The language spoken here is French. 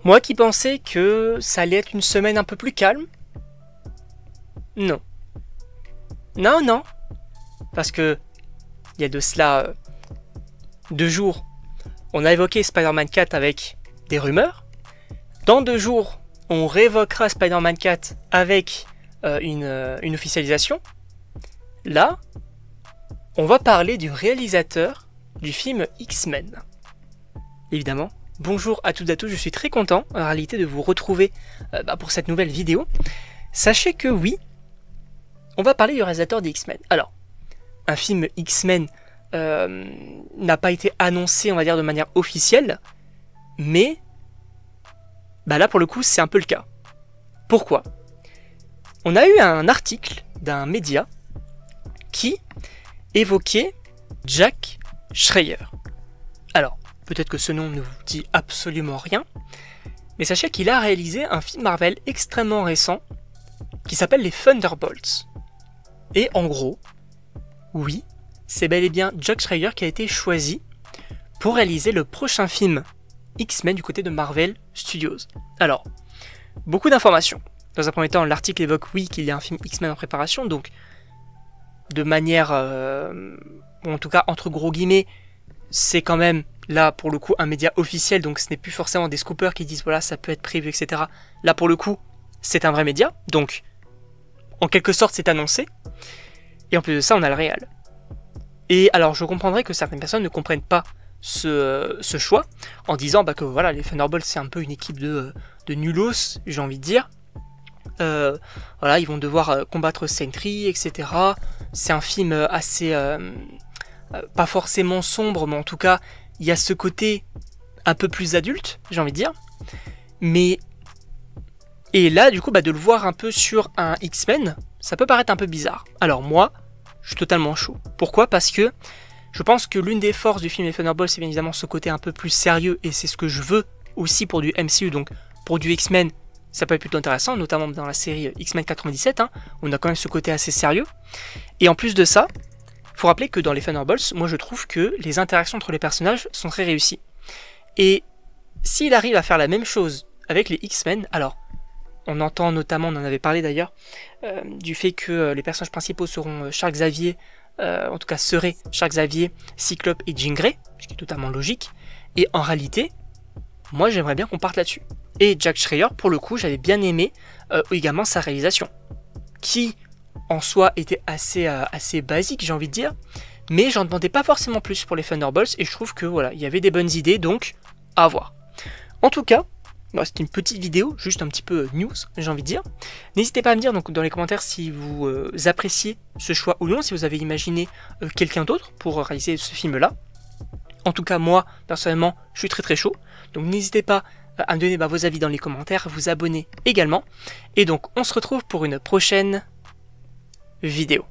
Moi qui pensais que ça allait être une semaine un peu plus calme. Non. Non. Parce que, il y a de cela 2 jours, on a évoqué Spider-Man 4 avec des rumeurs. Dans 2 jours, on réévoquera Spider-Man 4 avec une officialisation. Là, on va parler du réalisateur du film X-Men. Évidemment, bonjour à toutes et à tous, je suis très content en réalité de vous retrouver pour cette nouvelle vidéo. Sachez que oui, on va parler du réalisateur des X-Men. Alors, un film X-Men n'a pas été annoncé, on va dire, de manière officielle, mais là pour le coup c'est un peu le cas. Pourquoi ? On a eu un article d'un média qui évoquait Jack Schreier. Alors, peut-être que ce nom ne vous dit absolument rien, mais sachez qu'il a réalisé un film Marvel extrêmement récent qui s'appelle les Thunderbolts. Et en gros, oui, c'est bel et bien Jack Schreier qui a été choisi pour réaliser le prochain film X-Men du côté de Marvel Studios. Alors, beaucoup d'informations. Dans un premier temps, l'article évoque, oui, qu'il y a un film X-Men en préparation, donc de manière, en tout cas entre gros guillemets, c'est quand même là pour le coup un média officiel, donc ce n'est plus forcément des scoopers qui disent voilà ça peut être prévu, etc. Là pour le coup, c'est un vrai média, donc en quelque sorte c'est annoncé, et en plus de ça on a le réel. Et alors je comprendrais que certaines personnes ne comprennent pas ce choix, en disant que voilà, les Thunderbolts c'est un peu une équipe de nulos, j'ai envie de dire. Voilà, ils vont devoir combattre Sentry, etc. C'est un film assez pas forcément sombre, mais en tout cas il y a ce côté un peu plus adulte, j'ai envie de dire. Mais et là du coup de le voir un peu sur un X-Men, ça peut paraître un peu bizarre. Alors moi, je suis totalement chaud. Pourquoi ? Parce que je pense que l'une des forces du film Les Thunderbolts, c'est bien évidemment ce côté un peu plus sérieux, et c'est ce que je veux aussi pour du MCU, donc pour du X-Men, ça peut être plutôt intéressant, notamment dans la série X-Men 97, on a quand même ce côté assez sérieux. Et en plus de ça, il faut rappeler que dans les Thunderbolts, moi je trouve que les interactions entre les personnages sont très réussies. Et s'il arrive à faire la même chose avec les X-Men, alors on entend notamment, on en avait parlé d'ailleurs, du fait que les personnages principaux seront Charles Xavier, en tout cas seraient Charles Xavier, Cyclope et Jean Grey, ce qui est totalement logique, et en réalité, moi j'aimerais bien qu'on parte là-dessus. Et Jack Schreier, pour le coup, j'avais bien aimé également sa réalisation, qui en soi était assez basique, j'ai envie de dire, mais j'en demandais pas forcément plus pour les Thunderbolts, et je trouve que voilà, il y avait des bonnes idées, donc à voir. En tout cas, c'était une petite vidéo, juste un petit peu news, j'ai envie de dire. N'hésitez pas à me dire donc, dans les commentaires si vous appréciez ce choix ou non, si vous avez imaginé quelqu'un d'autre pour réaliser ce film-là. En tout cas, moi, personnellement, je suis très chaud. Donc n'hésitez pas à me donner vos avis dans les commentaires, vous abonner également. Et donc, on se retrouve pour une prochaine vidéo.